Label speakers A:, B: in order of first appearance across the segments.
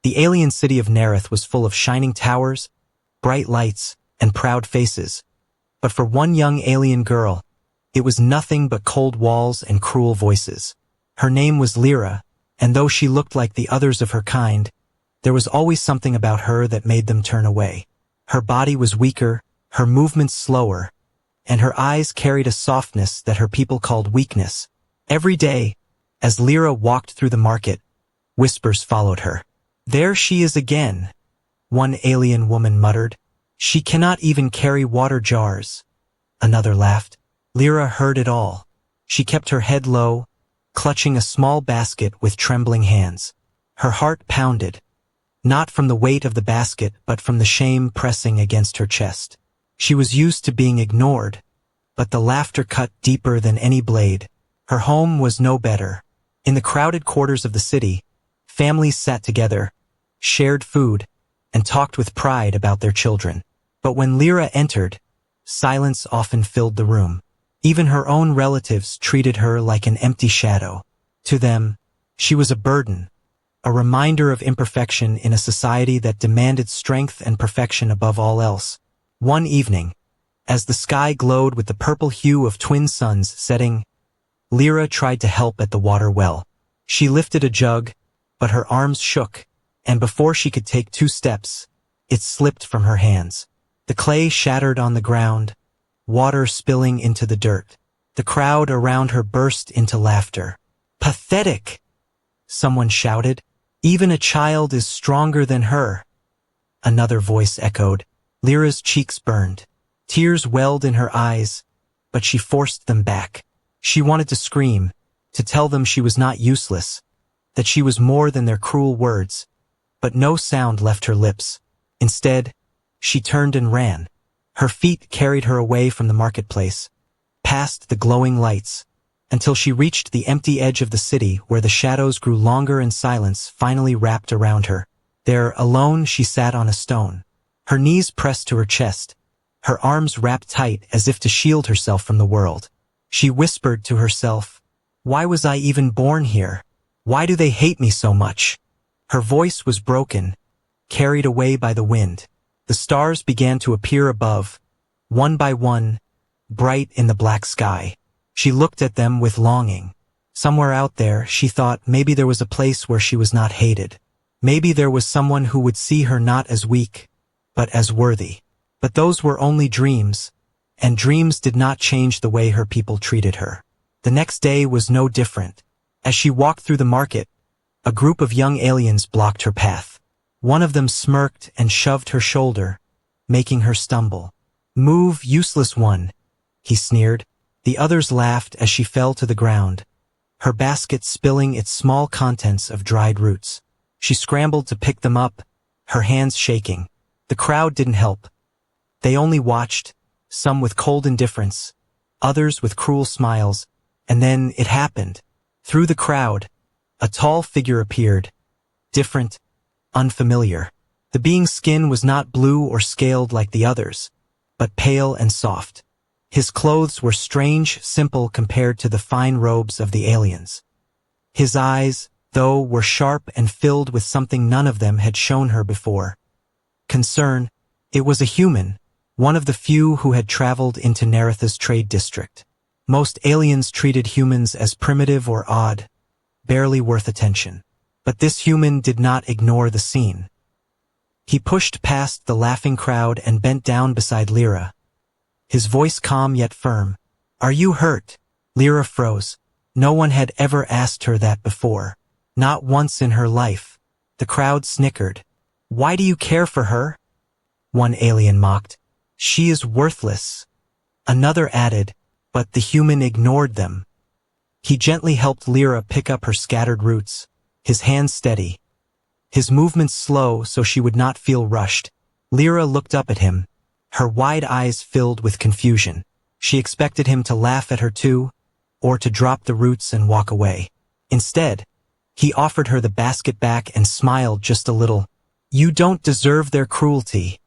A: The alien city of Tarn'eth was full of shining towers, bright lights, and proud faces. But for one young alien girl, it was nothing but cold walls and cruel voices. Her name was Lyra, and though she looked like the others of her kind, there was always something about her that made them turn away. Her body was weaker, her movements slower, and her eyes carried a softness that her people called weakness. Every day, as Lyra walked through the market, whispers followed her. "There she is again," one alien woman muttered. "She cannot even carry water jars." Another laughed. Lyra heard it all. She kept her head low, clutching a small basket with trembling hands. Her heart pounded, not from the weight of the basket but from the shame pressing against her chest. She was used to being ignored, but the laughter cut deeper than any blade. Her home was no better. In the crowded quarters of the city, families sat together, shared food, and talked with pride about their children. But when Lyra entered, silence often filled the room. Even her own relatives treated her like an empty shadow. To them, she was a burden, a reminder of imperfection in a society that demanded strength and perfection above all else. One evening, as the sky glowed with the purple hue of twin suns setting, Lyra tried to help at the water well. She lifted a jug, but her arms shook, and before she could take 2 steps, it slipped from her hands. The clay shattered on the ground, water spilling into the dirt. The crowd around her burst into laughter. "Pathetic!" someone shouted. "Even a child is stronger than her." Another voice echoed. Lyra's cheeks burned. Tears welled in her eyes, but she forced them back. She wanted to scream, to tell them she was not useless, that she was more than their cruel words, but no sound left her lips. Instead, she turned and ran. Her feet carried her away from the marketplace, past the glowing lights, until she reached the empty edge of the city where the shadows grew longer and silence finally wrapped around her. There, alone, she sat on a stone, her knees pressed to her chest, her arms wrapped tight as if to shield herself from the world. She whispered to herself, "Why was I even born here? Why do they hate me so much?" Her voice was broken, carried away by the wind. The stars began to appear above, one by one, bright in the black sky. She looked at them with longing. Somewhere out there, she thought, maybe there was a place where she was not hated. Maybe there was someone who would see her not as weak, but as worthy. But those were only dreams, and dreams did not change the way her people treated her. The next day was no different. As she walked through the market, a group of young aliens blocked her path. One of them smirked and shoved her shoulder, making her stumble. "Move, useless one," he sneered. The others laughed as she fell to the ground, her basket spilling its small contents of dried roots. She scrambled to pick them up, her hands shaking. The crowd didn't help. They only watched, some with cold indifference, others with cruel smiles, and then it happened. Through the crowd, a tall figure appeared, different, unfamiliar. The being's skin was not blue or scaled like the others, but pale and soft. His clothes were strange, simple compared to the fine robes of the aliens. His eyes, though, were sharp and filled with something none of them had shown her before. Concern. It was a human, one of the few who had traveled into Tarn'eth's trade district. Most aliens treated humans as primitive or odd, barely worth attention. But this human did not ignore the scene. He pushed past the laughing crowd and bent down beside Lyra, his voice calm yet firm. "Are you hurt?" Lyra froze. No one had ever asked her that before. Not once in her life. The crowd snickered. "Why do you care for her?" One alien mocked. "She is worthless." Another added, but the human ignored them. He gently helped Lyra pick up her scattered roots, his hands steady, his movements slow so she would not feel rushed. Lyra looked up at him, her wide eyes filled with confusion. She expected him to laugh at her too, or to drop the roots and walk away. Instead, he offered her the basket back and smiled just a little. "You don't deserve their cruelty,"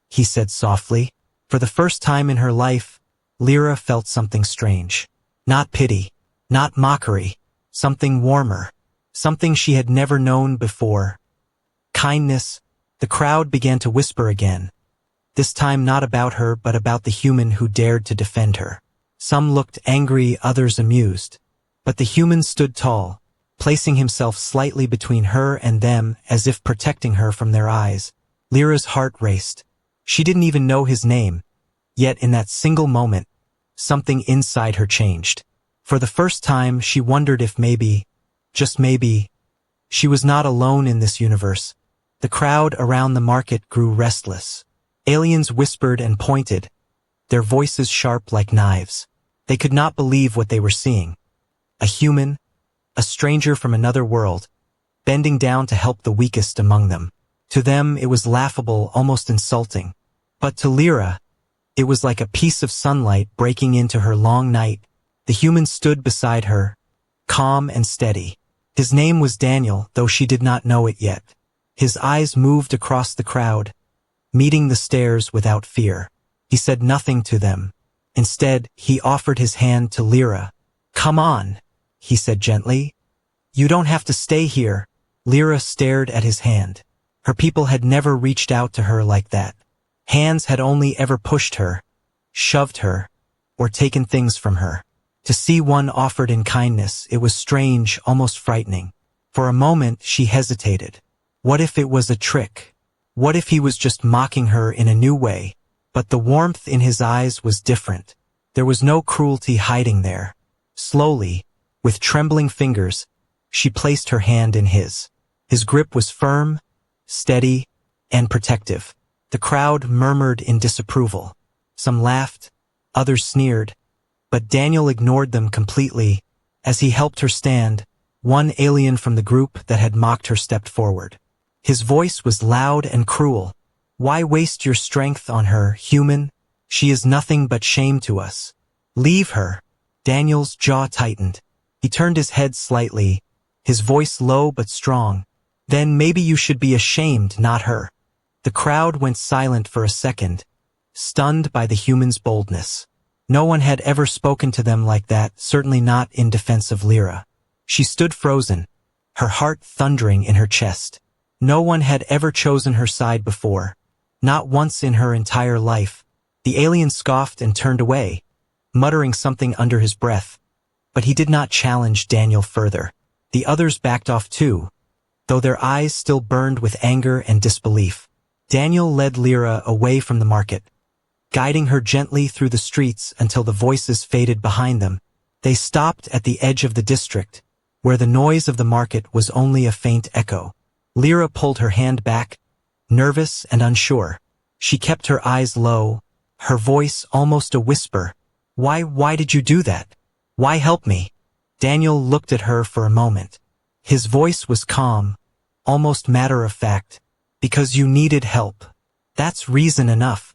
A: he said softly. For the first time in her life, Lyra felt something strange. Not pity, not mockery, something warmer, something she had never known before. kindness. The crowd began to whisper again. This time not about her, but about the human who dared to defend her. Some looked angry, others amused. But the human stood tall, placing himself slightly between her and them as if protecting her from their eyes. Lyra's heart raced. She didn't even know his name. Yet in that single moment, something inside her changed. For the first time, she wondered if maybe, just maybe, she was not alone in this universe. The crowd around the market grew restless. Aliens whispered and pointed, their voices sharp like knives. They could not believe what they were seeing. A human, a stranger from another world, bending down to help the weakest among them. To them, it was laughable, almost insulting. But to Lyra, it was like a piece of sunlight breaking into her long night. The human stood beside her, calm and steady. His name was Daniel, though she did not know it yet. His eyes moved across the crowd, meeting the stares without fear. He said nothing to them. Instead, he offered his hand to Lyra. "Come on," he said gently. "You don't have to stay here." Lyra stared at his hand. Her people had never reached out to her like that. Hands had only ever pushed her, shoved her, or taken things from her. To see one offered in kindness, it was strange, almost frightening. For a moment, she hesitated. What if it was a trick? What if he was just mocking her in a new way? But the warmth in his eyes was different. There was no cruelty hiding there. Slowly, with trembling fingers, she placed her hand in his. His grip was firm, steady, and protective. The crowd murmured in disapproval. Some laughed, others sneered, but Daniel ignored them completely. As he helped her stand, one alien from the group that had mocked her stepped forward. His voice was loud and cruel. "Why waste your strength on her, human? She is nothing but shame to us. Leave her." Daniel's jaw tightened. He turned his head slightly, his voice low but strong. "Then maybe you should be ashamed, not her." The crowd went silent for a second, stunned by the human's boldness. No one had ever spoken to them like that, certainly not in defense of Lyra. She stood frozen, her heart thundering in her chest. No one had ever chosen her side before, not once in her entire life. The alien scoffed and turned away, muttering something under his breath, but he did not challenge Daniel further. The others backed off too, though their eyes still burned with anger and disbelief. Daniel led Lyra away from the market, guiding her gently through the streets until the voices faded behind them. They stopped at the edge of the district, where the noise of the market was only a faint echo. Lyra pulled her hand back, nervous and unsure. She kept her eyes low, her voice almost a whisper. Why did you do that? Why help me?" Daniel looked at her for a moment. His voice was calm, almost matter-of-fact. "Because you needed help. That's reason enough."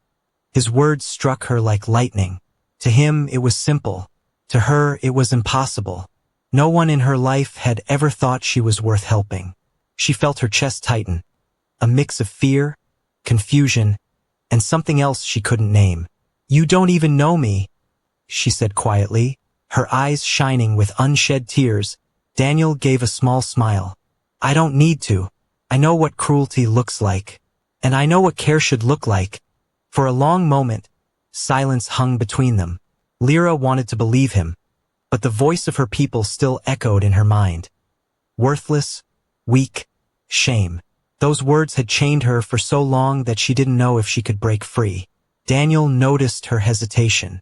A: His words struck her like lightning. To him, it was simple. To her, it was impossible. No one in her life had ever thought she was worth helping. She felt her chest tighten, a mix of fear, confusion, and something else she couldn't name. "You don't even know me," she said quietly, her eyes shining with unshed tears. Daniel gave a small smile. "I don't need to. I know what cruelty looks like. And I know what care should look like." For a long moment, silence hung between them. Lyra wanted to believe him, but the voice of her people still echoed in her mind. Worthless, weak, shame. Those words had chained her for so long that she didn't know if she could break free. Daniel noticed her hesitation.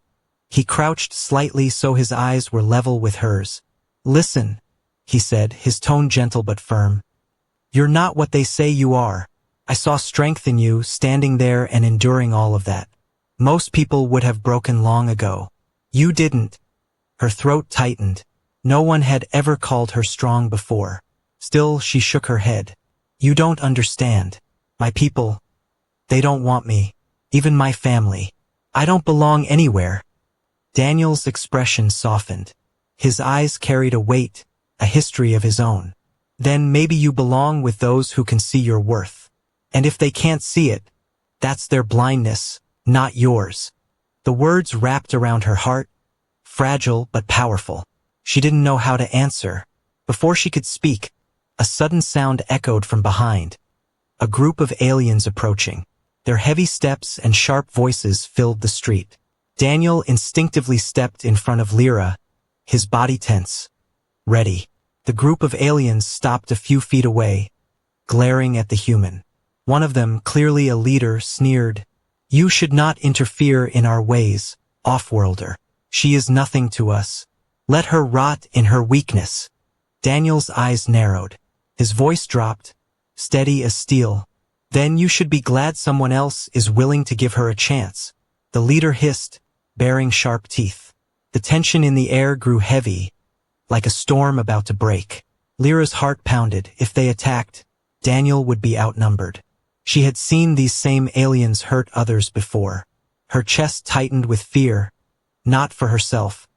A: He crouched slightly so his eyes were level with hers. "Listen," he said, his tone gentle but firm. "You're not what they say you are. I saw strength in you, standing there and enduring all of that. Most people would have broken long ago. You didn't." Her throat tightened. No one had ever called her strong before. Still, she shook her head. "You don't understand. My people, they don't want me. Even my family. I don't belong anywhere." Daniel's expression softened. His eyes carried a weight, a history of his own. "Then maybe you belong with those who can see your worth. And if they can't see it, that's their blindness, not yours." The words wrapped around her heart, fragile but powerful. She didn't know how to answer. Before she could speak, a sudden sound echoed from behind. a group of aliens approaching. Their heavy steps and sharp voices filled the street. Daniel instinctively stepped in front of Lyra, his body tense. Ready. The group of aliens stopped a few feet away, glaring at the human. One of them, clearly a leader, sneered, "You should not interfere in our ways, off-worlder. She is nothing to us. Let her rot in her weakness." Daniel's eyes narrowed. His voice dropped, steady as steel. "Then you should be glad someone else is willing to give her a chance," the leader hissed, baring sharp teeth. The tension in the air grew heavy, like a storm about to break. Lyra's heart pounded. If they attacked, Daniel would be outnumbered. She had seen these same aliens hurt others before. Her chest tightened with fear, not for herself,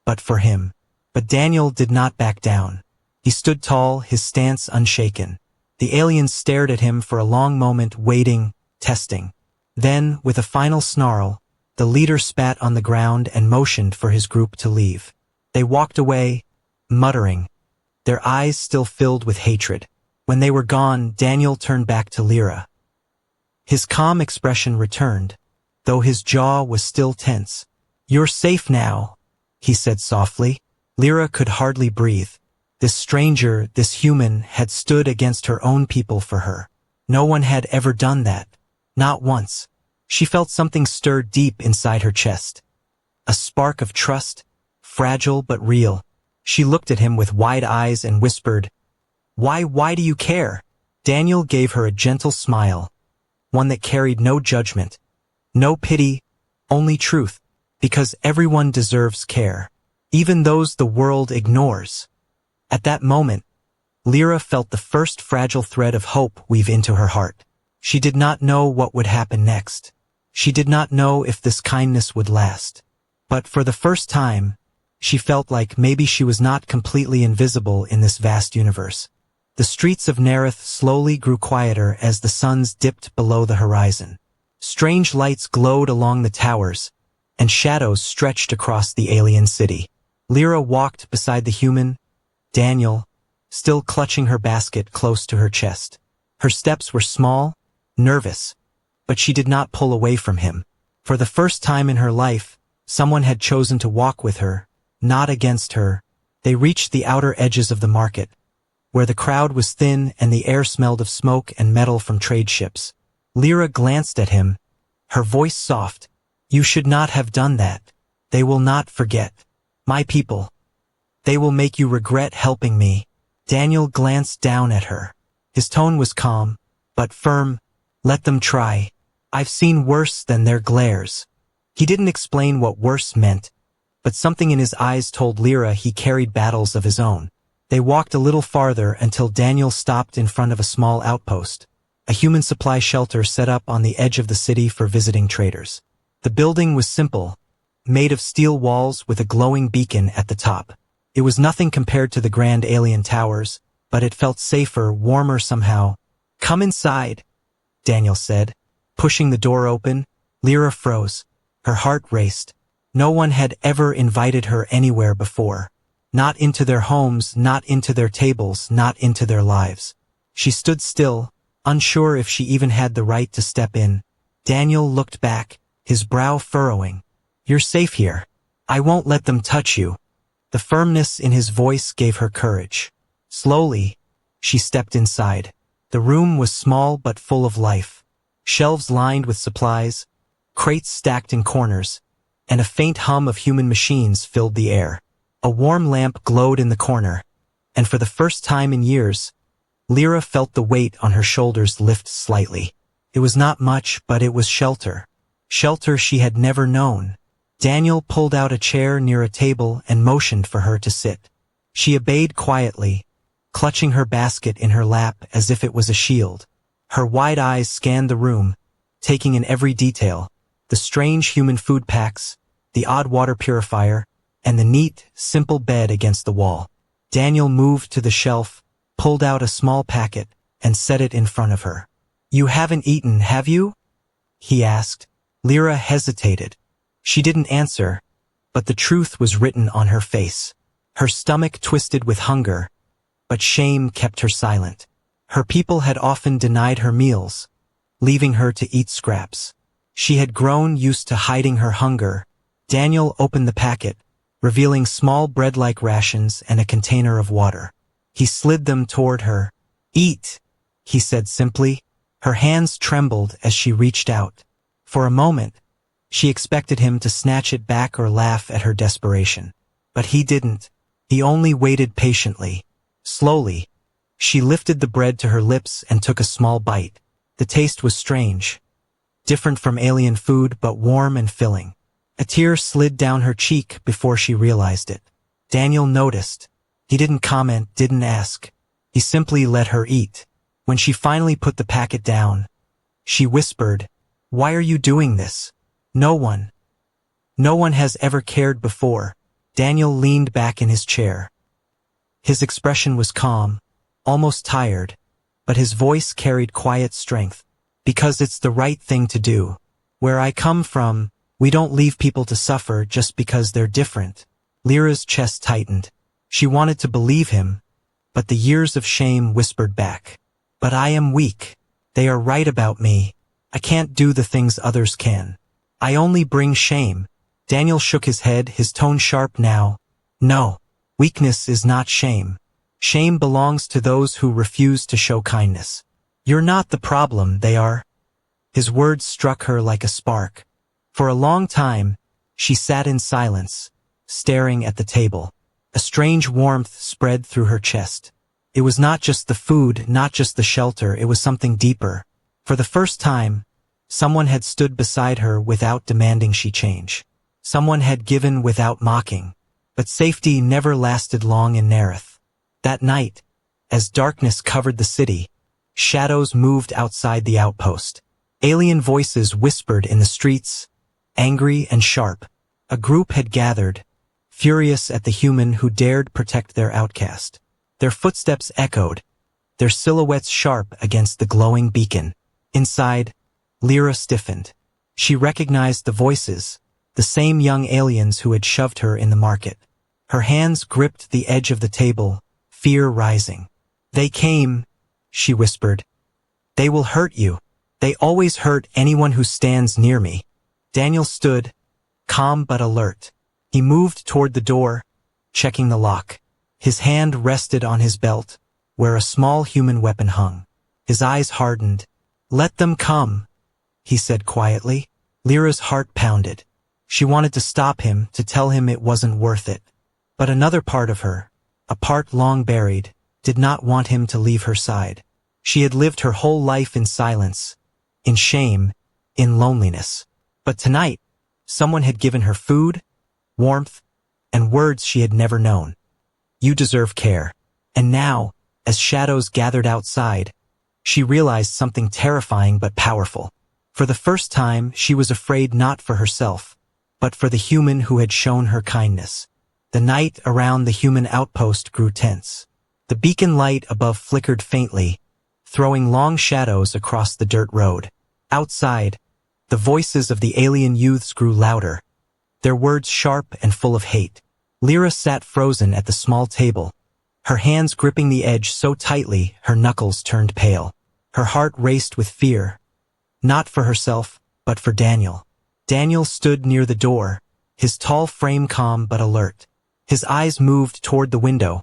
A: but for him. But Daniel did not back down. He stood tall, his stance unshaken. The aliens stared at him for a long moment, waiting, testing. Then, with a final snarl, the leader spat on the ground and motioned for his group to leave. They walked away, muttering, their eyes still filled with hatred. When they were gone, Daniel turned back to Lyra. His calm expression returned, though his jaw was still tense. "You're safe now," he said softly. Lyra could hardly breathe. This stranger, this human, had stood against her own people for her. No one had ever done that. Not once. She felt something stir deep inside her chest. A spark of trust, fragile but real. She looked at him with wide eyes and whispered, Why do you care?" Daniel gave her a gentle smile, one that carried no judgment, no pity, only truth, because everyone deserves care, even those the world ignores. At that moment, Lyra felt the first fragile thread of hope weave into her heart. She did not know what would happen next. She did not know if this kindness would last. But for the first time, she felt like maybe she was not completely invisible in this vast universe. The streets of Tarn'eth slowly grew quieter as the suns dipped below the horizon. Strange lights glowed along the towers, and shadows stretched across the alien city. Lyra walked beside the human, Daniel, still clutching her basket close to her chest. Her steps were small, nervous, but she did not pull away from him. For the first time in her life, someone had chosen to walk with her, not against her. They reached the outer edges of the market, where the crowd was thin and the air smelled of smoke and metal from trade ships. Lyra glanced at him, her voice soft. "You should not have done that. They will not forget. My people. They will make you regret helping me." Daniel glanced down at her. His tone was calm, but firm. "Let them try. I've seen worse than their glares." He didn't explain what worse meant, but something in his eyes told Lyra he carried battles of his own. They walked a little farther until Daniel stopped in front of a small outpost, a human supply shelter set up on the edge of the city for visiting traders. The building was simple, made of steel walls with a glowing beacon at the top. It was nothing compared to the grand alien towers, but it felt safer, warmer somehow. "Come inside," Daniel said. Pushing the door open, Lyra froze. Her heart raced. No one had ever invited her anywhere before. Not into their homes, not into their tables, not into their lives. She stood still, unsure if she even had the right to step in. Daniel looked back, his brow furrowing. "You're safe here. I won't let them touch you." The firmness in his voice gave her courage. Slowly, she stepped inside. The room was small but full of life. Shelves lined with supplies, crates stacked in corners, and a faint hum of human machines filled the air. A warm lamp glowed in the corner, and for the first time in years, Lyra felt the weight on her shoulders lift slightly. It was not much, but it was shelter. Shelter she had never known. Daniel pulled out a chair near a table and motioned for her to sit. She obeyed quietly, clutching her basket in her lap as if it was a shield. Her wide eyes scanned the room, taking in every detail, the strange human food packs, the odd water purifier, and the neat, simple bed against the wall. Daniel moved to the shelf, pulled out a small packet, and set it in front of her. "You haven't eaten, have you?" he asked. Lyra hesitated. She didn't answer, but the truth was written on her face. Her stomach twisted with hunger, but shame kept her silent. Her people had often denied her meals, leaving her to eat scraps. She had grown used to hiding her hunger. Daniel opened the packet, revealing small bread-like rations and a container of water. He slid them toward her. "Eat," he said simply. Her hands trembled as she reached out. For a moment, she expected him to snatch it back or laugh at her desperation. But he didn't. He only waited patiently. Slowly, she lifted the bread to her lips and took a small bite. The taste was strange, different from alien food but warm and filling. A tear slid down her cheek before she realized it. Daniel noticed. He didn't comment, didn't ask. He simply let her eat. When she finally put the packet down, she whispered, "Why are you doing this? No one has ever cared before." Daniel leaned back in his chair. His expression was calm, almost tired, but his voice carried quiet strength. "Because it's the right thing to do. Where I come from, we don't leave people to suffer just because they're different." Lyra's chest tightened. She wanted to believe him, but the years of shame whispered back. "But I am weak. They are right about me. I can't do the things others can. I only bring shame." Daniel shook his head, his tone sharp now. "No, weakness is not shame. Shame belongs to those who refuse to show kindness. You're not the problem, they are." His words struck her like a spark. For a long time, she sat in silence, staring at the table. A strange warmth spread through her chest. It was not just the food, not just the shelter, it was something deeper. For the first time, someone had stood beside her without demanding she change. Someone had given without mocking. But safety never lasted long in Tarn'eth. That night, as darkness covered the city, shadows moved outside the outpost. Alien voices whispered in the streets, angry and sharp. A group had gathered, furious at the human who dared protect their outcast. Their footsteps echoed, their silhouettes sharp against the glowing beacon. Inside, Lyra stiffened. She recognized the voices, the same young aliens who had shoved her in the market. Her hands gripped the edge of the table, fear rising. "They came," she whispered. "They will hurt you. They always hurt anyone who stands near me." Daniel stood, calm but alert. He moved toward the door, checking the lock. His hand rested on his belt, where a small human weapon hung. His eyes hardened. "Let them come," he said quietly. Lyra's heart pounded. She wanted to stop him, to tell him it wasn't worth it. But another part of her, a part long buried, did not want him to leave her side. She had lived her whole life in silence, in shame, in loneliness. But tonight, someone had given her food, warmth, and words she had never known. "You deserve care." And now, as shadows gathered outside, she realized something terrifying but powerful. For the first time, she was afraid not for herself, but for the human who had shown her kindness. The night around the human outpost grew tense. The beacon light above flickered faintly, throwing long shadows across the dirt road. Outside, the voices of the alien youths grew louder, their words sharp and full of hate. Lyra sat frozen at the small table, her hands gripping the edge so tightly her knuckles turned pale. Her heart raced with fear, not for herself, but for Daniel. Daniel stood near the door, his tall frame calm but alert. His eyes moved toward the window,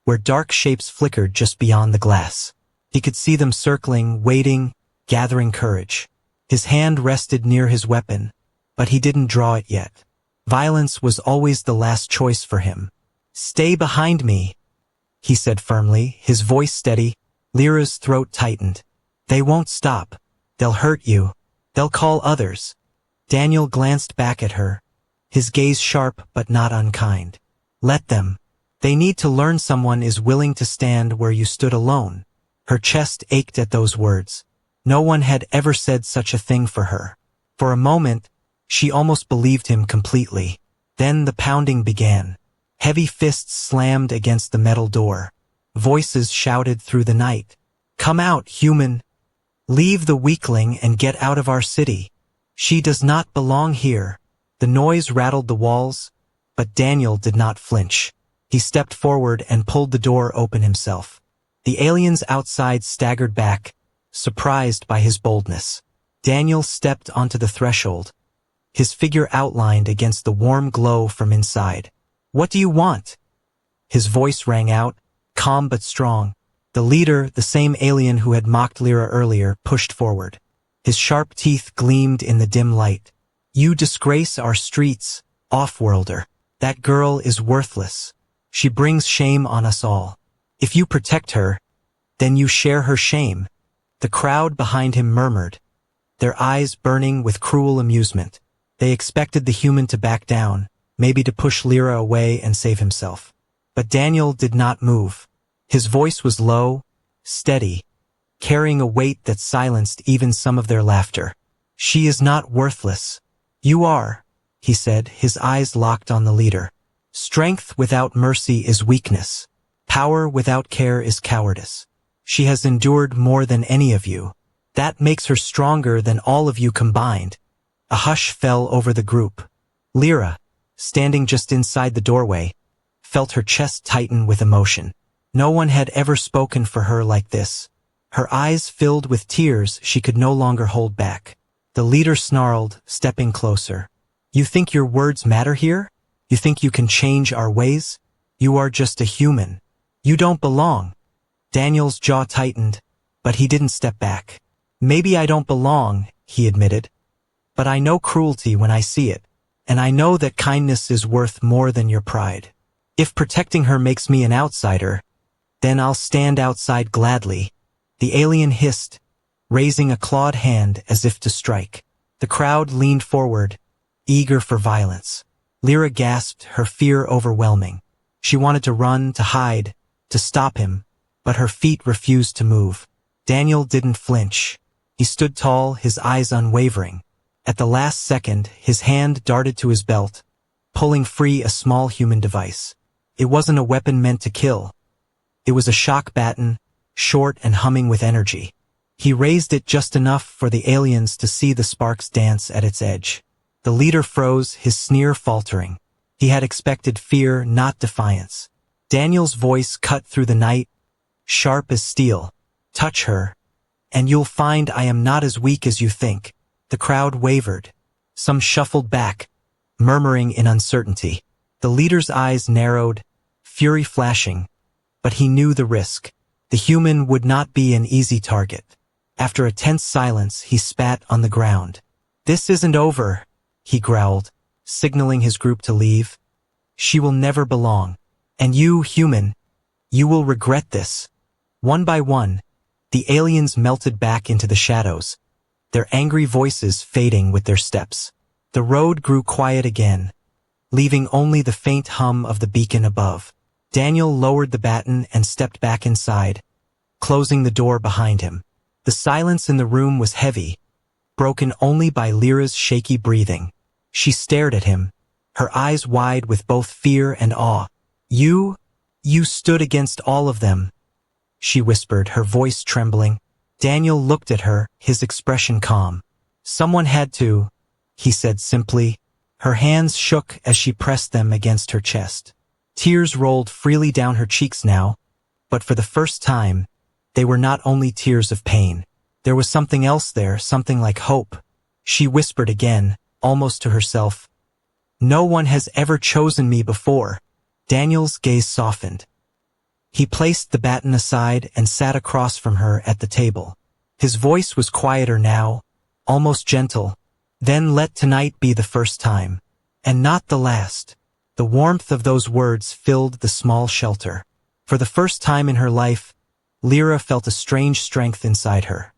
A: where dark shapes flickered just beyond the glass. He could see them circling, waiting, gathering courage. His hand rested near his weapon, but he didn't draw it yet. Violence was always the last choice for him. "Stay behind me," he said firmly, his voice steady. Lyra's throat tightened. "They won't stop. They'll hurt you. They'll call others." Daniel glanced back at her, his gaze sharp but not unkind. "Let them. They need to learn someone is willing to stand where you stood alone." Her chest ached at those words. No one had ever said such a thing for her. For a moment, she almost believed him completely. Then the pounding began. Heavy fists slammed against the metal door. Voices shouted through the night. "Come out, human! Leave the weakling and get out of our city. She does not belong here." The noise rattled the walls, but Daniel did not flinch. He stepped forward and pulled the door open himself. The aliens outside staggered back, surprised by his boldness. Daniel stepped onto the threshold, his figure outlined against the warm glow from inside. "What do you want?" His voice rang out, calm but strong. The leader, the same alien who had mocked Lyra earlier, pushed forward. His sharp teeth gleamed in the dim light. "You disgrace our streets, off-worlder. That girl is worthless. She brings shame on us all. If you protect her, then you share her shame." The crowd behind him murmured, their eyes burning with cruel amusement. They expected the human to back down, maybe to push Lyra away and save himself. But Daniel did not move. His voice was low, steady, carrying a weight that silenced even some of their laughter. "She is not worthless. You are," he said, his eyes locked on the leader. "Strength without mercy is weakness. Power without care is cowardice. She has endured more than any of you. That makes her stronger than all of you combined." A hush fell over the group. Lyra, standing just inside the doorway, felt her chest tighten with emotion. No one had ever spoken for her like this. Her eyes filled with tears she could no longer hold back. The leader snarled, stepping closer. "You think your words matter here? You think you can change our ways? You are just a human. You don't belong." Daniel's jaw tightened, but he didn't step back. "Maybe I don't belong," he admitted, "but I know cruelty when I see it, and I know that kindness is worth more than your pride. If protecting her makes me an outsider, then I'll stand outside gladly." The alien hissed, raising a clawed hand as if to strike. The crowd leaned forward, eager for violence. Lyra gasped, her fear overwhelming. She wanted to run, to hide, to stop him, but her feet refused to move. Daniel didn't flinch. He stood tall, his eyes unwavering. At the last second, his hand darted to his belt, pulling free a small human device. It wasn't a weapon meant to kill. It was a shock baton, short and humming with energy. He raised it just enough for the aliens to see the sparks dance at its edge. The leader froze, his sneer faltering. He had expected fear, not defiance. Daniel's voice cut through the night, sharp as steel. "Touch her, and you'll find I am not as weak as you think." The crowd wavered. Some shuffled back, murmuring in uncertainty. The leader's eyes narrowed, fury flashing, but he knew the risk. The human would not be an easy target. After a tense silence, he spat on the ground. "This isn't over," he growled, signaling his group to leave. "She will never belong. And you, human, you will regret this." One by one, the aliens melted back into the shadows, their angry voices fading with their steps. The road grew quiet again, leaving only the faint hum of the beacon above. Daniel lowered the baton and stepped back inside, closing the door behind him. The silence in the room was heavy, broken only by Lyra's shaky breathing. She stared at him, her eyes wide with both fear and awe. You stood against all of them," she whispered, her voice trembling. Daniel looked at her, his expression calm. "Someone had to," he said simply. Her hands shook as she pressed them against her chest. Tears rolled freely down her cheeks now, but for the first time, they were not only tears of pain. There was something else there, something like hope. She whispered again, almost to herself, "No one has ever chosen me before." Daniel's gaze softened. He placed the baton aside and sat across from her at the table. His voice was quieter now, almost gentle. "Then let tonight be the first time, and not the last." The warmth of those words filled the small shelter. For the first time in her life, Lyra felt a strange strength inside her.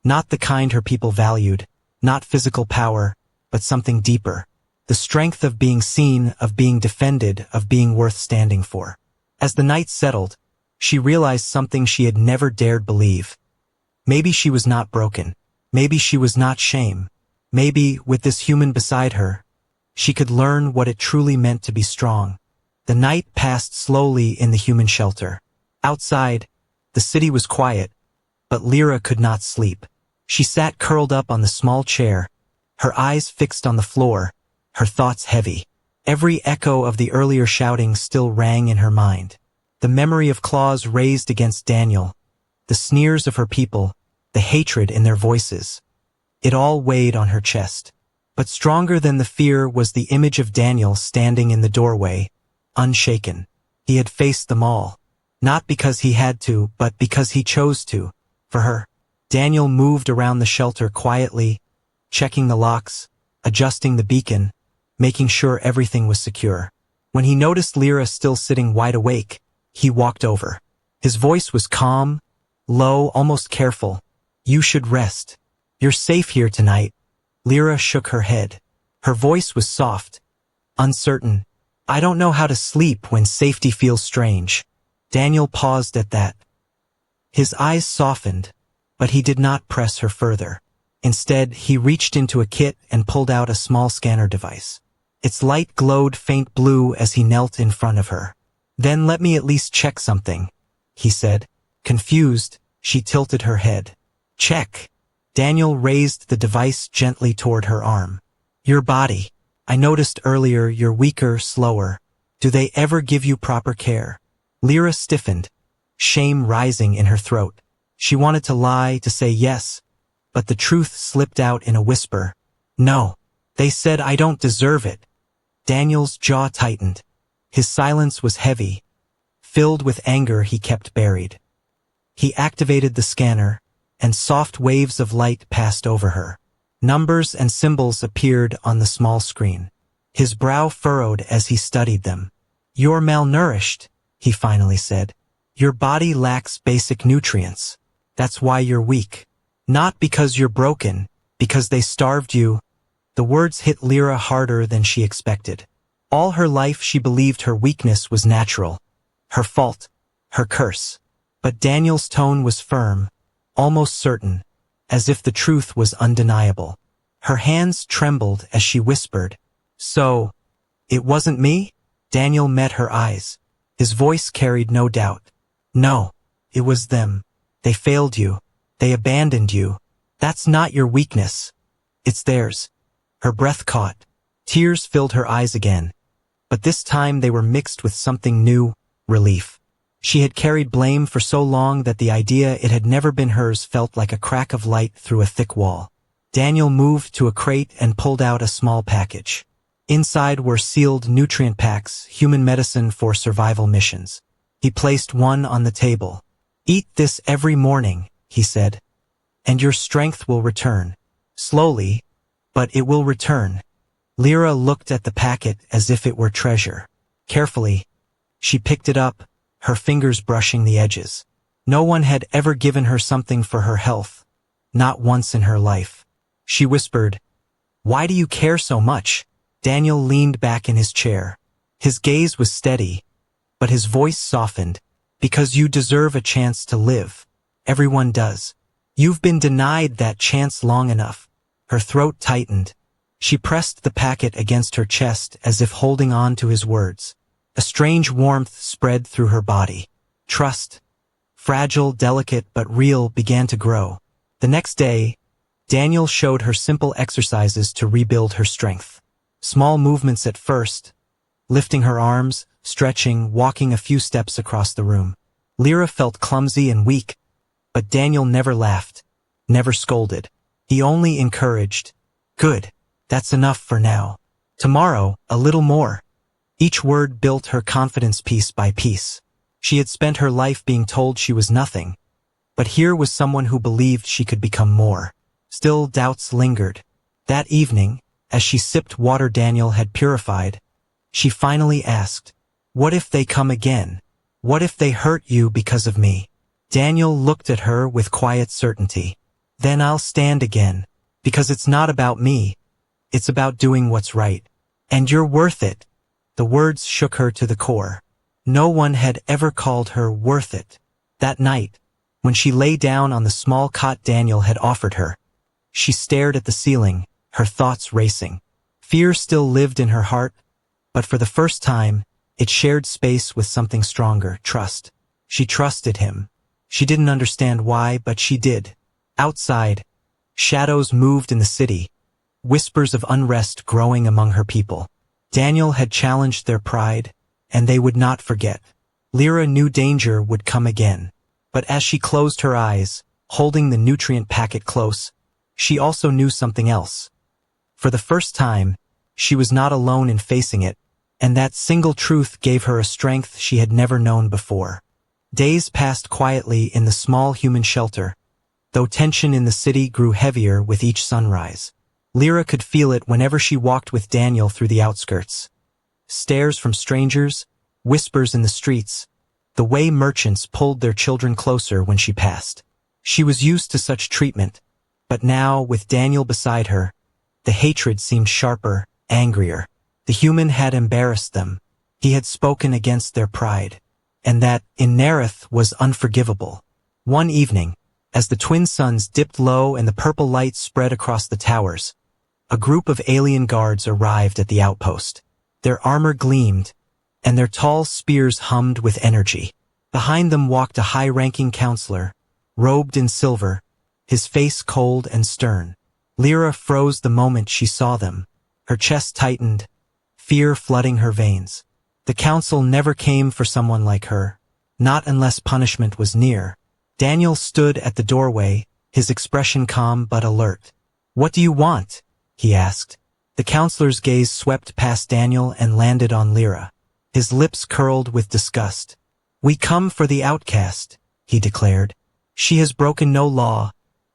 A: Not the kind her people valued, not physical power, but something deeper. The strength of being seen, of being defended, of being worth standing for. As the night settled, she realized something she had never dared believe. Maybe she was not broken. Maybe she was not shame. Maybe, with this human beside her, she could learn what it truly meant to be strong. The night passed slowly in the human shelter. Outside, the city was quiet, but Lyra could not sleep. She sat curled up on the small chair, her eyes fixed on the floor, her thoughts heavy. Every echo of the earlier shouting still rang in her mind. The memory of claws raised against Daniel, the sneers of her people, the hatred in their voices. It all weighed on her chest. But stronger than the fear was the image of Daniel standing in the doorway, unshaken. He had faced them all. Not because he had to, but because he chose to. For her. Daniel moved around the shelter quietly, checking the locks, adjusting the beacon, making sure everything was secure. When he noticed Lyra still sitting wide awake, he walked over. His voice was calm, low, almost careful. "You should rest. You're safe here tonight." Lyra shook her head. Her voice was soft, uncertain. "I don't know how to sleep when safety feels strange." Daniel paused at that. His eyes softened, but he did not press her further. Instead, he reached into a kit and pulled out a small scanner device. Its light glowed faint blue as he knelt in front of her. "Then let me at least check something," he said. Confused, she tilted her head. "Check." Daniel raised the device gently toward her arm. "Your body. I noticed earlier you're weaker, slower. Do they ever give you proper care?" Lyra stiffened, shame rising in her throat. She wanted to lie, to say yes, but the truth slipped out in a whisper. "No. They said I don't deserve it." Daniel's jaw tightened. His silence was heavy, filled with anger he kept buried. He activated the scanner, and soft waves of light passed over her. Numbers and symbols appeared on the small screen. His brow furrowed as he studied them. "You're malnourished," he finally said. "Your body lacks basic nutrients. That's why you're weak. Not because you're broken, because they starved you." The words hit Lyra harder than she expected. All her life she believed her weakness was natural, her fault, her curse. But Daniel's tone was firm, almost certain, as if the truth was undeniable. Her hands trembled as she whispered, "So, it wasn't me?" Daniel met her eyes. His voice carried no doubt. "No, it was them. They failed you. They abandoned you. That's not your weakness. It's theirs." Her breath caught. Tears filled her eyes again. But this time they were mixed with something new, relief. She had carried blame for so long that the idea it had never been hers felt like a crack of light through a thick wall. Daniel moved to a crate and pulled out a small package. Inside were sealed nutrient packs, human medicine for survival missions. He placed one on the table. "Eat this every morning," he said, "and your strength will return. Slowly, but it will return." Lyra looked at the packet as if it were treasure. Carefully, she picked it up, her fingers brushing the edges. No one had ever given her something for her health. Not once in her life. She whispered, "Why do you care so much?" Daniel leaned back in his chair. His gaze was steady, but his voice softened. "Because you deserve a chance to live. Everyone does. You've been denied that chance long enough." Her throat tightened. She pressed the packet against her chest as if holding on to his words. A strange warmth spread through her body. Trust, fragile, delicate, but real, began to grow. The next day, Daniel showed her simple exercises to rebuild her strength. Small movements at first, lifting her arms, stretching, walking a few steps across the room. Lyra felt clumsy and weak, but Daniel never laughed, never scolded. He only encouraged. "Good. That's enough for now. Tomorrow, a little more." Each word built her confidence piece by piece. She had spent her life being told she was nothing, but here was someone who believed she could become more. Still, doubts lingered. That evening, as she sipped water Daniel had purified, she finally asked, "What if they come again? What if they hurt you because of me?" Daniel looked at her with quiet certainty. "Then I'll stand again, because it's not about me. It's about doing what's right. And you're worth it." The words shook her to the core. No one had ever called her worth it. That night, when she lay down on the small cot Daniel had offered her, she stared at the ceiling, her thoughts racing. Fear still lived in her heart, but for the first time, it shared space with something stronger, trust. She trusted him. She didn't understand why, but she did. Outside, shadows moved in the city, whispers of unrest growing among her people. Daniel had challenged their pride, and they would not forget. Lyra knew danger would come again. But as she closed her eyes, holding the nutrient packet close, she also knew something else. For the first time, she was not alone in facing it, and that single truth gave her a strength she had never known before. Days passed quietly in the small human shelter, though tension in the city grew heavier with each sunrise. Lyra could feel it whenever she walked with Daniel through the outskirts. Stares from strangers, whispers in the streets, the way merchants pulled their children closer when she passed. She was used to such treatment, but now, with Daniel beside her, the hatred seemed sharper, angrier. The human had embarrassed them. He had spoken against their pride. And that, in Tarn'eth, was unforgivable. One evening, as the twin suns dipped low and the purple light spread across the towers, a group of alien guards arrived at the outpost. Their armor gleamed, and their tall spears hummed with energy. Behind them walked a high-ranking counselor, robed in silver, his face cold and stern. Lyra froze the moment she saw them. Her chest tightened, fear flooding her veins. The council never came for someone like her, not unless punishment was near. Daniel stood at the doorway, his expression calm but alert. "What do you want?" he asked. The counselor's gaze swept past Daniel and landed on Lyra. His lips curled with disgust. "We come for the outcast," he declared. "She has broken no law,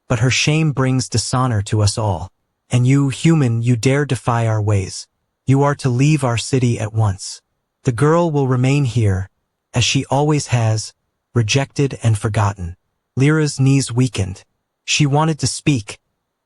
A: but her shame brings dishonor to us all. And you, human, you dare defy our ways. You are to leave our city at once. The girl will remain here, as she always has, rejected and forgotten." Lyra's knees weakened. She wanted to speak,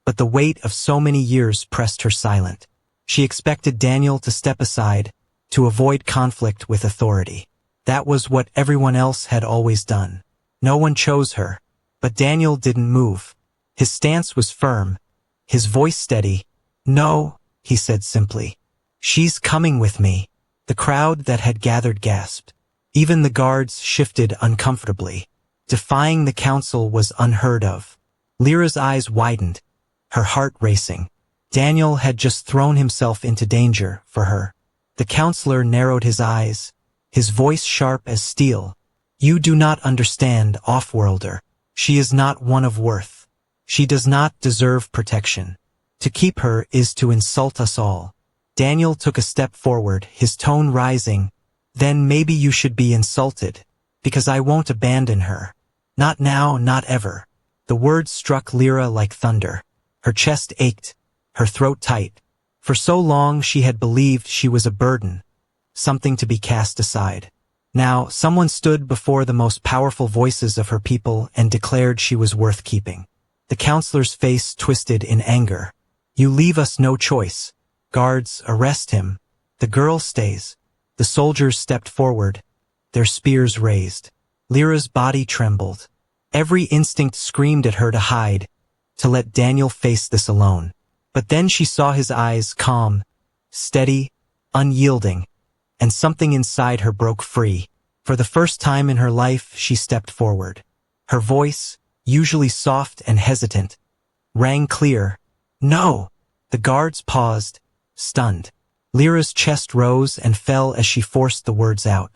A: but the weight of so many years pressed her silent. She expected Daniel to step aside, to avoid conflict with authority. That was what everyone else had always done. No one chose her, but Daniel didn't move. His stance was firm, his voice steady. "No," he said simply. "She's coming with me." The crowd that had gathered gasped. Even the guards shifted uncomfortably. Defying the council was unheard of. Lyra's eyes widened, her heart racing. Daniel had just thrown himself into danger for her. The counselor narrowed his eyes, his voice sharp as steel. "You do not understand, off-worlder. She is not one of worth. She does not deserve protection. To keep her is to insult us all." Daniel took a step forward, his tone rising. "Then maybe you should be insulted, because I won't abandon her. Not now, not ever." The words struck Lyra like thunder. Her chest ached, her throat tight. For so long she had believed she was a burden, something to be cast aside. Now someone stood before the most powerful voices of her people and declared she was worth keeping. The counselor's face twisted in anger. "You leave us no choice. Guards, arrest him. The girl stays." The soldiers stepped forward, their spears raised. Lyra's body trembled. Every instinct screamed at her to hide, to let Daniel face this alone. But then she saw his eyes, calm, steady, unyielding, and something inside her broke free. For the first time in her life, she stepped forward. Her voice, usually soft and hesitant, rang clear. "No!" The guards paused, stunned. Lyra's chest rose and fell as she forced the words out.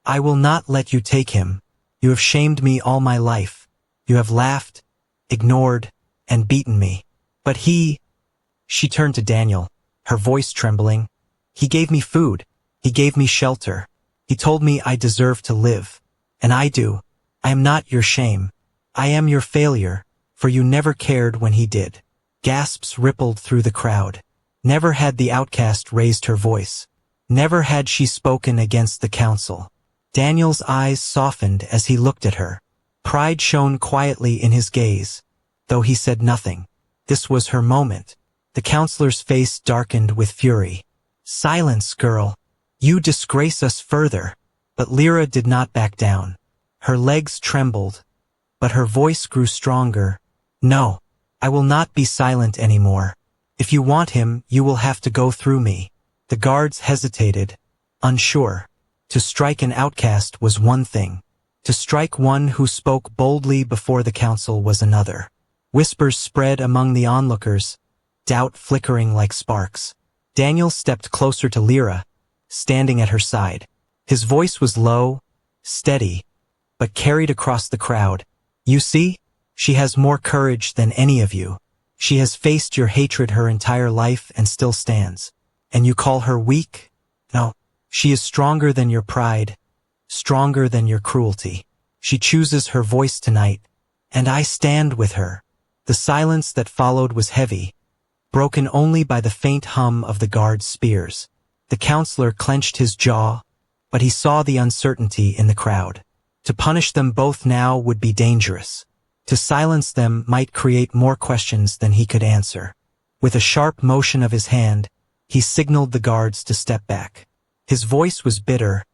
A: "I will not let you take him. You have shamed me all my life. You have laughed, ignored, and beaten me. But he—" She turned to Daniel, her voice trembling. "He gave me food. He gave me shelter. He told me I deserve to live. And I do. I am not your shame. I am your failure, for you never cared when he did." Gasps rippled through the crowd. Never had the outcast raised her voice. Never had she spoken against the council. Daniel's eyes softened as he looked at her. Pride shone quietly in his gaze, though he said nothing. This was her moment. The counselor's face darkened with fury. "Silence, girl. You disgrace us further." But Lyra did not back down. Her legs trembled, but her voice grew stronger. "No, I will not be silent anymore. If you want him, you will have to go through me." The guards hesitated, unsure. To strike an outcast was one thing. To strike one who spoke boldly before the council was another. Whispers spread among the onlookers, doubt flickering like sparks. Daniel stepped closer to Lyra, standing at her side. His voice was low, steady, but carried across the crowd. You see? She has more courage than any of you. She has faced your hatred her entire life and still stands. And you call her weak? No. She is stronger than your pride, stronger than your cruelty. She chooses her voice tonight, and I stand with her. The silence that followed was heavy, broken only by the faint hum of the guards' spears. The counselor clenched his jaw, but he saw the uncertainty in the crowd. To punish them both now would be dangerous. To silence them might create more questions than he could answer. With a sharp motion of his hand, he signaled the guards to step back. His voice was bitter,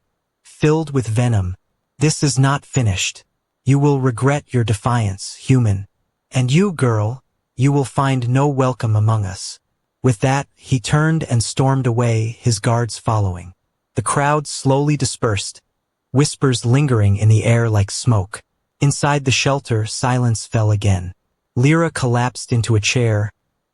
A: filled with venom. This is not finished. You will regret your defiance, human. And you, girl, you will find no welcome among us. With that, he turned and stormed away, his guards following. The crowd slowly dispersed, whispers lingering in the air like smoke. Inside the shelter, silence fell again. Lyra collapsed into a chair,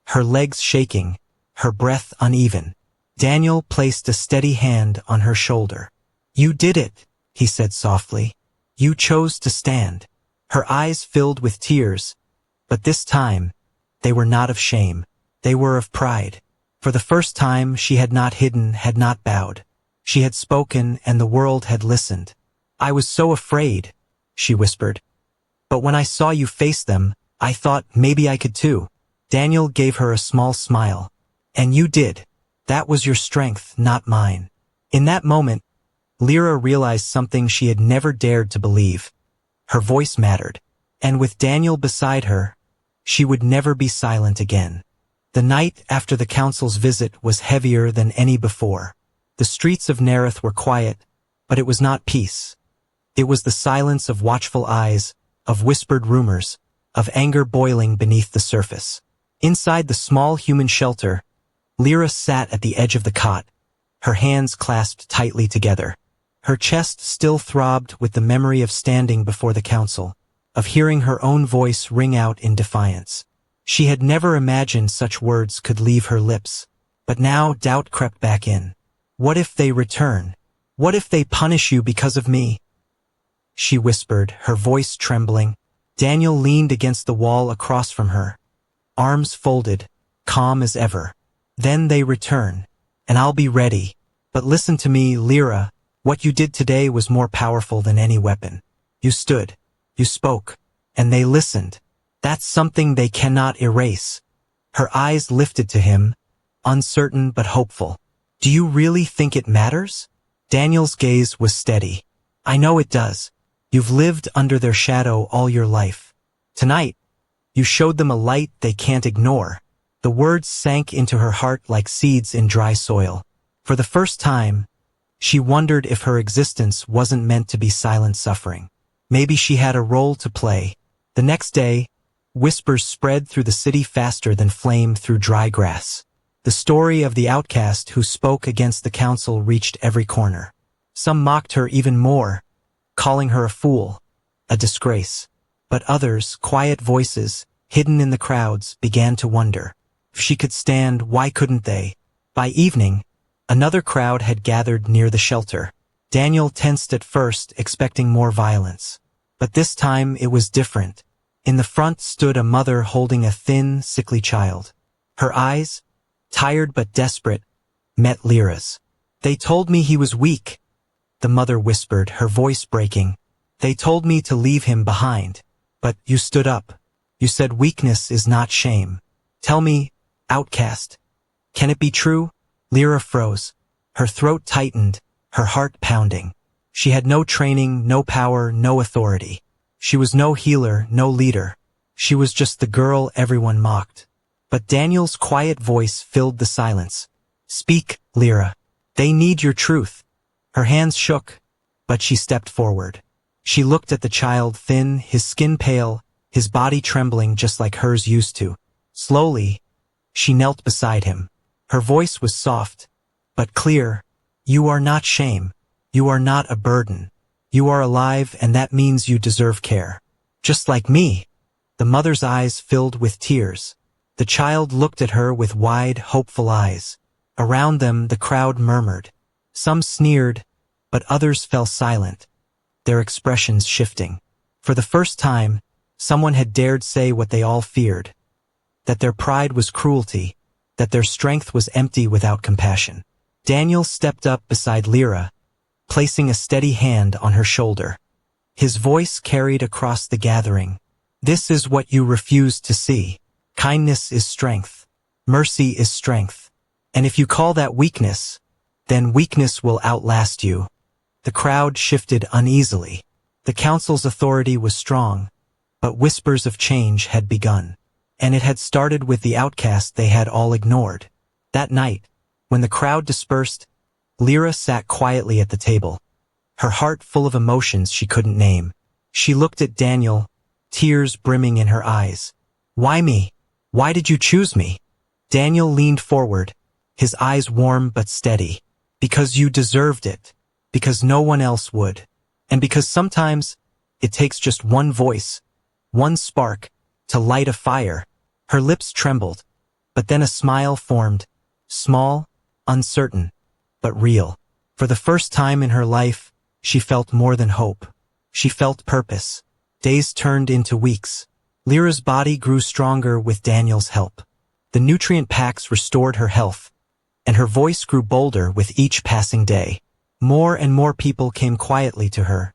A: her legs shaking, her breath uneven. Daniel placed a steady hand on her shoulder. You did it, he said softly. You chose to stand. Her eyes filled with tears, but this time, they were not of shame. They were of pride. For the first time, she had not hidden, had not bowed. She had spoken, and the world had listened. I was so afraid, she whispered. But when I saw you face them, I thought maybe I could too. Daniel gave her a small smile. And you did. That was your strength, not mine. In that moment, Lyra realized something she had never dared to believe. Her voice mattered. And with Daniel beside her, she would never be silent again. The night after the council's visit was heavier than any before. The streets of Tarn'eth were quiet, but it was not peace. It was the silence of watchful eyes, of whispered rumors, of anger boiling beneath the surface. Inside the small human shelter, Lyra sat at the edge of the cot, her hands clasped tightly together. Her chest still throbbed with the memory of standing before the council, of hearing her own voice ring out in defiance. She had never imagined such words could leave her lips, but now doubt crept back in. What if they return? What if they punish you because of me? She whispered, her voice trembling. Daniel leaned against the wall across from her, arms folded, calm as ever. Then they return, and I'll be ready. But listen to me, Lyra. What you did today was more powerful than any weapon. You stood, you spoke, and they listened. That's something they cannot erase. Her eyes lifted to him, uncertain but hopeful. Do you really think it matters? Daniel's gaze was steady. I know it does. You've lived under their shadow all your life. Tonight, you showed them a light they can't ignore. The words sank into her heart like seeds in dry soil. For the first time, she wondered if her existence wasn't meant to be silent suffering. Maybe she had a role to play. The next day, whispers spread through the city faster than flame through dry grass. The story of the outcast who spoke against the council reached every corner. Some mocked her even more, calling her a fool, a disgrace. But others, quiet voices, hidden in the crowds, began to wonder. If she could stand, why couldn't they? By evening, another crowd had gathered near the shelter. Daniel tensed at first, expecting more violence. But this time it was different. In the front stood a mother holding a thin, sickly child. Her eyes, tired but desperate, met Lyra's. They told me he was weak, the mother whispered, her voice breaking. They told me to leave him behind. But you stood up. You said weakness is not shame. Tell me, outcast, can it be true? Lyra froze. Her throat tightened, her heart pounding. She had no training, no power, no authority. She was no healer, no leader. She was just the girl everyone mocked. But Daniel's quiet voice filled the silence. Speak, Lyra. They need your truth. Her hands shook, but she stepped forward. She looked at the child, thin, his skin pale, his body trembling just like hers used to. Slowly, she knelt beside him. Her voice was soft, but clear. You are not shame. You are not a burden. You are alive, and that means you deserve care. Just like me. The mother's eyes filled with tears. The child looked at her with wide, hopeful eyes. Around them, the crowd murmured. Some sneered, but others fell silent. their expressions shifting. For the first time, someone had dared say what they all feared, that their pride was cruelty, that their strength was empty without compassion. Daniel stepped up beside Lyra, placing a steady hand on her shoulder. His voice carried across the gathering. This is what you refuse to see. Kindness is strength. Mercy is strength. And if you call that weakness, then weakness will outlast you. The crowd shifted uneasily. The council's authority was strong, but whispers of change had begun. And it had started with the outcast they had all ignored. That night, when the crowd dispersed, Lyra sat quietly at the table, her heart full of emotions she couldn't name. She looked at Daniel, tears brimming in her eyes. Why me? Why did you choose me? Daniel leaned forward, his eyes warm but steady. Because you deserved it. Because no one else would. And because sometimes it takes just one voice, one spark, to light a fire. Her lips trembled, but then a smile formed, small, uncertain, but real. For the first time in her life, she felt more than hope. She felt purpose. Days turned into weeks. Lyra's body grew stronger with Daniel's help. The nutrient packs restored her health, and her voice grew bolder with each passing day. More and more people came quietly to her.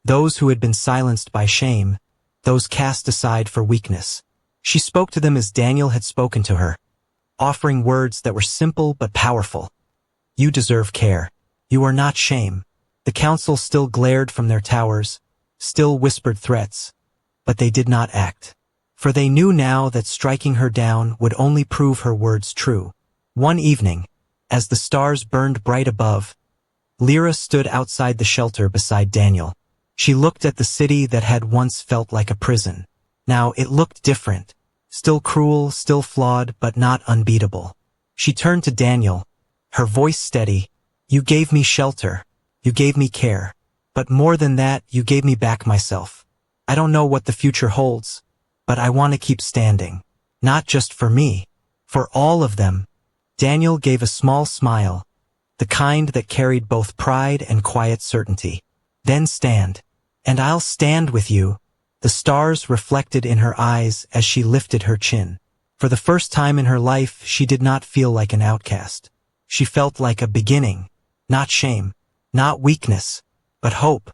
A: Those who had been silenced by shame, those cast aside for weakness. She spoke to them as Daniel had spoken to her, offering words that were simple but powerful. You deserve care. You are not shame. The council still glared from their towers, still whispered threats, but they did not act. For they knew now that striking her down would only prove her words true. One evening, as the stars burned bright above, Lyra stood outside the shelter beside Daniel. She looked at the city that had once felt like a prison. Now it looked different, still cruel, still flawed, but not unbeatable. She turned to Daniel, her voice steady. You gave me shelter. You gave me care. But more than that, you gave me back myself. I don't know what the future holds, but I want to keep standing. Not just for me, for all of them. Daniel gave a small smile, the kind that carried both pride and quiet certainty. Then stand. And I'll stand with you. The stars reflected in her eyes as she lifted her chin. For the first time in her life, she did not feel like an outcast. She felt like a beginning. Not shame, not weakness, but hope.